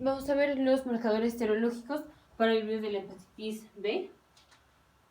vamos a ver los marcadores serológicos para el virus de la hepatitis B.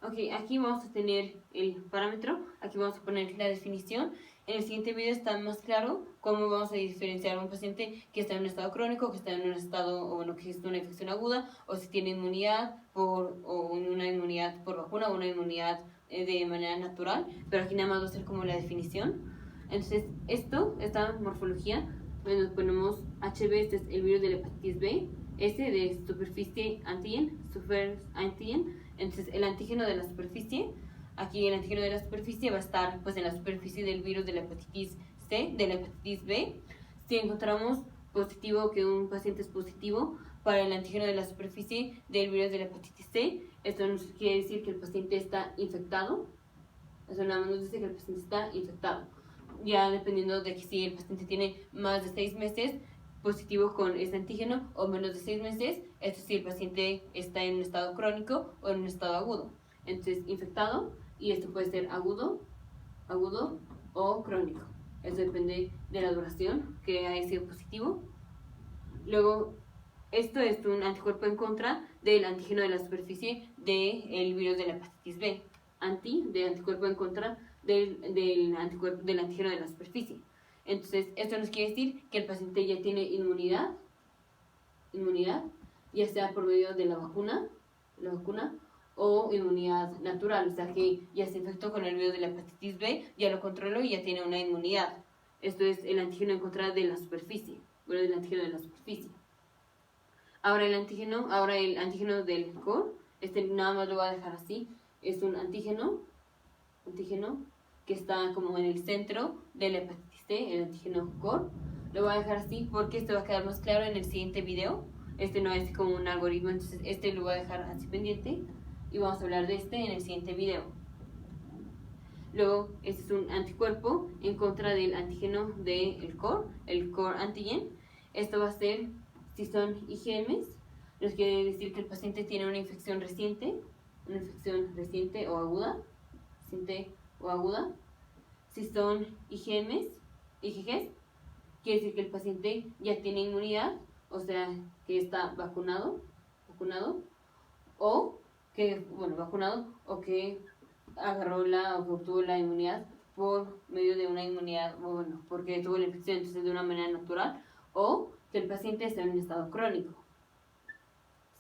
Ok, aquí vamos a tener el parámetro, aquí vamos a poner la definición. En el siguiente video está más claro cómo vamos a diferenciar a un paciente que está en un estado crónico, que está en un estado, o bueno, que es una infección aguda, o si tiene inmunidad o una inmunidad por vacuna, o una inmunidad de manera natural, pero aquí nada más va a ser como la definición. Entonces, esta morfología, bueno, ponemos HB, este es el virus de la hepatitis B, S de superficie antigen, surface antigen. Entonces el antígeno de la superficie, aquí el antígeno de la superficie va a estar pues en la superficie del virus de la hepatitis C, de la hepatitis B. Si encontramos positivo, que un paciente es positivo para el antígeno de la superficie del virus de la hepatitis C, esto nos quiere decir que el paciente está infectado. Eso nada más nos dice que el paciente está infectado. Ya dependiendo de que si el paciente tiene más de 6 meses positivo con este antígeno o menos de 6 meses, esto si el paciente está en un estado crónico o en un estado agudo. Entonces, infectado, y esto puede ser agudo o crónico. Eso depende de la duración que haya sido positivo. Luego, esto es un anticuerpo en contra del antígeno de la superficie del virus de la hepatitis B. De anticuerpo en contra del antígeno de la superficie. Entonces, esto nos quiere decir que el paciente ya tiene inmunidad, ya sea por medio de la vacuna o inmunidad natural, o sea que ya se infectó con el virus de la hepatitis B, ya lo controló y ya tiene una inmunidad. Esto es el antígeno en contra de la superficie, del antígeno de la superficie. Ahora el antígeno del core, este nada más lo voy a dejar así, es un antígeno que está como en el centro de la hepatitis C, el antígeno core. Lo voy a dejar así porque esto va a quedar más claro en el siguiente video. Este no es como un algoritmo, entonces este lo voy a dejar así pendiente y vamos a hablar de este en el siguiente video. Luego, este es un anticuerpo en contra del antígeno del core, el core antigen. Esto va a ser, si son IgMs, nos quiere decir que el paciente tiene una infección reciente o aguda, Si son IgGs, quiere decir que el paciente ya tiene inmunidad, o sea, que está vacunado, o que que obtuvo la inmunidad por medio de una inmunidad, porque tuvo la infección, entonces de una manera natural, o que el paciente está en un estado crónico.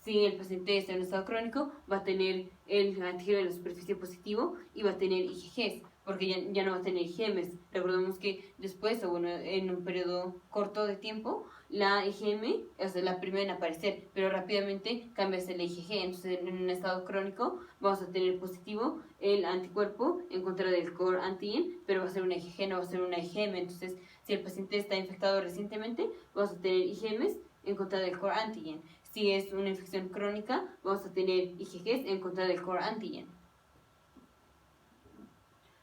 Si el paciente está en un estado crónico, va a tener el antígeno de la superficie positivo y va a tener IgGs, porque ya no va a tener IgMs. Recordemos que después, en un periodo corto de tiempo, la IgM es la primera en aparecer, pero rápidamente cambia a ser la IgG. Entonces, en un estado crónico, vamos a tener positivo el anticuerpo en contra del core antigen, pero va a ser una IgG, no va a ser una IgM. Entonces, si el paciente está infectado recientemente, vamos a tener IgMs en contra del core antigen. Si es una infección crónica, vamos a tener IgGs en contra del core antigen.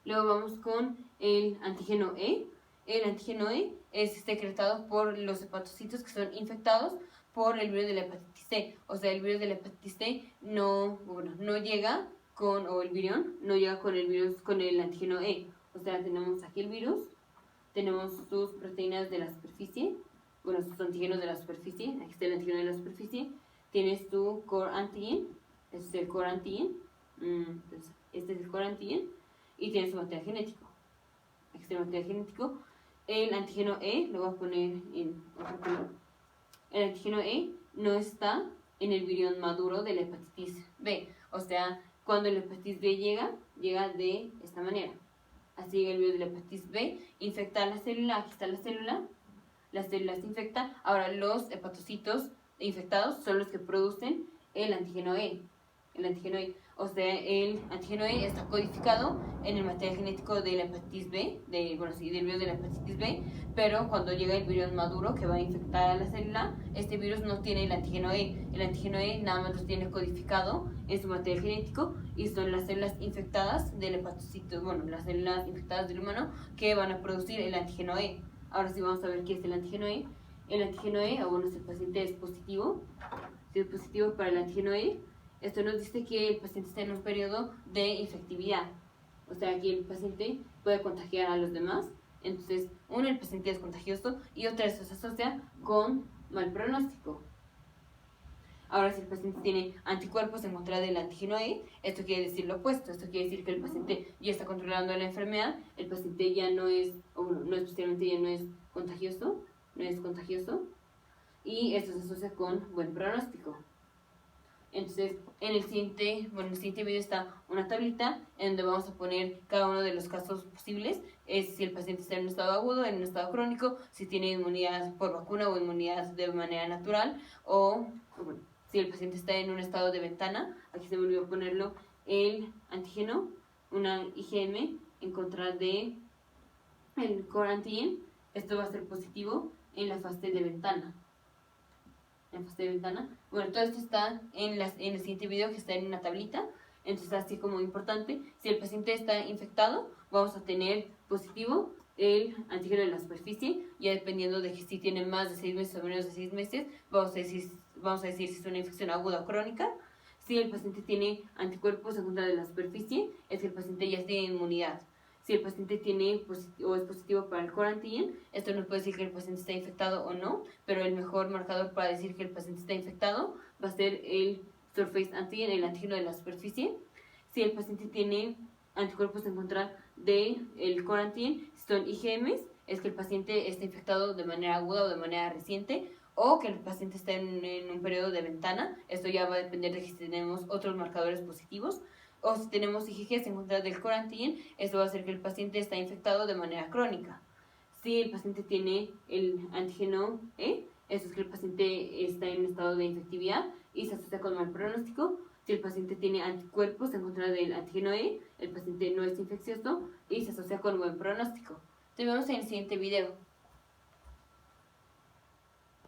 Luego vamos con el antígeno E. El antígeno E es secretado por los hepatocitos que son infectados por el virus de la hepatitis C. O sea, el virus de la hepatitis C no llega con, o el virión, no llega con el virus, con el antígeno E. O sea, tenemos aquí el virus, tenemos sus proteínas de la superficie, sus antígenos de la superficie, aquí está el antígeno de la superficie, tienes tu core antigen, este es el core antigen, y tienes su material genético. Aquí está el material genético. El antígeno E, lo voy a poner en otro color. El antígeno E no está en el virión maduro de la hepatitis B. O sea, cuando la hepatitis B llega de esta manera. Así llega el virus de la hepatitis B, infecta la célula, aquí está la célula se infecta. Ahora los hepatocitos infectados son los que producen el antígeno E. O sea, el antígeno E está codificado en el material genético de la hepatitis B, del virus de la hepatitis B, pero cuando llega el virus maduro que va a infectar a la célula, este virus no tiene el antígeno E. El antígeno E nada más lo tiene codificado en su material genético y son las células infectadas del hepatocito, las células infectadas del humano que van a producir el antígeno E. Ahora sí vamos a ver qué es el antígeno E. El antígeno E, si el paciente es positivo, si es positivo para el antígeno E, esto nos dice que el paciente está en un periodo de infectividad. O sea, que el paciente puede contagiar a los demás. Entonces, el paciente es contagioso y otra, eso se asocia con mal pronóstico. Ahora, si el paciente tiene anticuerpos en contra del antígeno E, esto quiere decir lo opuesto. Esto quiere decir que el paciente ya está controlando la enfermedad, el paciente ya no es, o bueno, no es, posteriormente ya no es contagioso, y esto se asocia con buen pronóstico. Entonces, en el siguiente video está una tablita en donde vamos a poner cada uno de los casos posibles. Es si el paciente está en un estado agudo, en un estado crónico, si tiene inmunidad por vacuna o inmunidad de manera natural, o bueno, si el paciente está en un estado de ventana. Aquí se me olvidó ponerlo, el antígeno, una IgM en contra de el core antigen. Esto va a ser positivo en la fase de ventana. Bueno, todo esto está en el siguiente video, que está en una tablita. Entonces, así como importante, si el paciente está infectado, vamos a tener positivo el antígeno de la superficie, ya dependiendo de que si tiene más de 6 meses o menos de 6 meses, vamos a decir si es una infección aguda o crónica. Si el paciente tiene anticuerpos en contra de la superficie, es que el paciente ya tiene inmunidad. Si el paciente tiene o es positivo para el core antigen, esto nos puede decir que el paciente está infectado o no, pero el mejor marcador para decir que el paciente está infectado va a ser el surface antigen, el antígeno de la superficie. Si el paciente tiene anticuerpos en contra del core antigen, si son IgMs, es que el paciente está infectado de manera aguda o de manera reciente, o que el paciente está en un periodo de ventana. Esto ya va a depender de si tenemos otros marcadores positivos. O si tenemos IgGs en contra del core antigen, esto va a hacer que el paciente está infectado de manera crónica. Si el paciente tiene el antígeno E, eso es que el paciente está en un estado de infectividad y se asocia con mal pronóstico. Si el paciente tiene anticuerpos en contra del antígeno E, el paciente no es infeccioso y se asocia con buen pronóstico. Nos vemos en el siguiente video.